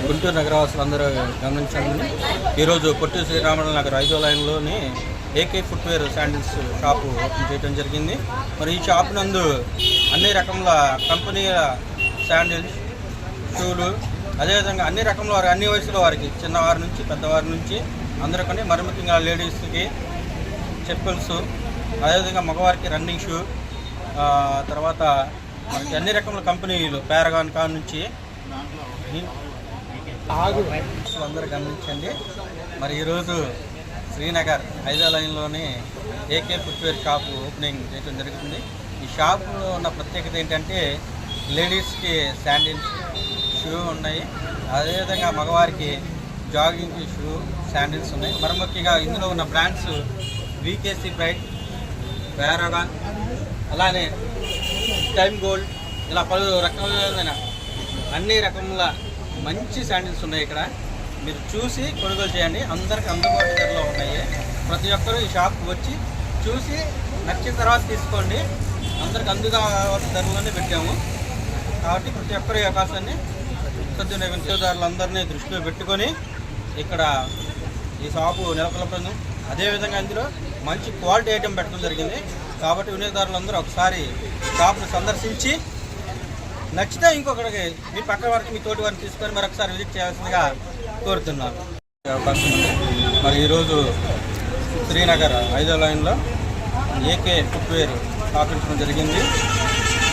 గుంటూరు నగరవాసులందరూ గమనించండి. ఈరోజు పొట్టి శ్రీరాములు నగర్ 5వ లైన్లోని AK footwear sandals shop open చేయడం జరిగింది. మరి ఈ షాప్ నందు అన్ని రకముల కంపెనీల శాండిల్స్, షూలు, అదేవిధంగా అన్ని రకముల వారి అన్ని వయసుల వారికి, చిన్నవారి నుంచి పెద్దవారి నుంచి అందరూ కొని, మరి ముఖ్యంగా లేడీస్కి చెప్పుల్స్, అదేవిధంగా మగవారికి రన్నింగ్ షూ, తర్వాత మనకి అన్ని రకముల కంపెనీలు పారగాన్ కా నుంచి అందరూ గమనించండి. మరి ఈరోజు శ్రీనగర్ 5వ లైన్లోని ఏకే ఫుట్వేర్ షాపు ఓపెనింగ్ చేయడం జరుగుతుంది. ఈ షాపులో ఉన్న ప్రత్యేకత ఏంటంటే లేడీస్కి శాండిల్స్, షూ ఉన్నాయి, అదేవిధంగా మగవారికి జాగింగ్ షూ, శాండిల్స్ ఉన్నాయి. మరి ముఖ్యంగా ఇందులో ఉన్న బ్రాండ్స్ వీకేసీ బ్రైట్, పారగాన్, అలానే టైమ్ గోల్డ్, ఇలా పలు రకమైన అన్ని రకముల మంచి శాండిల్స్ ఉన్నాయి. ఇక్కడ మీరు చూసి కొనుగోలు చేయండి. అందరికి అందుబాటు ధరలో ఉన్నాయి. ప్రతి ఒక్కరూ ఈ షాప్కి వచ్చి చూసి నచ్చిన తర్వాత తీసుకోండి. అందరికి అందుబాటు ధరలోనే పెట్టాము కాబట్టి ప్రతి ఒక్కరు ఈ అవకాశాన్ని వినియోగదారులందరినీ దృష్టిలో పెట్టుకొని ఇక్కడ ఈ షాపు నెలకొల్పడం, అదేవిధంగా ఇందులో మంచి క్వాలిటీ ఐటెం పెట్టడం జరిగింది. కాబట్టి వినియోగదారులందరూ ఒకసారి షాప్ను సందర్శించి నచ్చితే ఇంకొకరికి మీ పక్క వారికి, మీ తోటి వారిని తీసుకొని మరొకసారి విజిట్ చేయాల్సిందిగా కోరుతున్నాను. అవకాశం ఉంది. మరి ఈరోజు శ్రీనగర్ 5వ లైన్లో ఏకే ఫుట్వేర్ స్థాపించడం జరిగింది.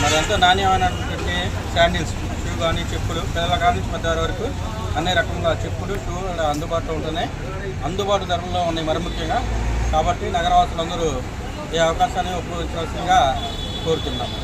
మరి ఎంతో నాణ్యమైనటువంటి శాండిల్స్, షూ కానీ చెప్పులు, పిల్లల కాడి నుంచి పెద్దవారి వరకు అన్ని రకముల చెప్పులు, షూ అందుబాటులో ఉంటున్నాయి. అందుబాటు ధరల్లో ఉన్నాయి మరి ముఖ్యంగా. కాబట్టి నగరవాసులందరూ ఈ అవకాశాన్ని ఉపయోగించాల్సిందిగా కోరుతున్నాము.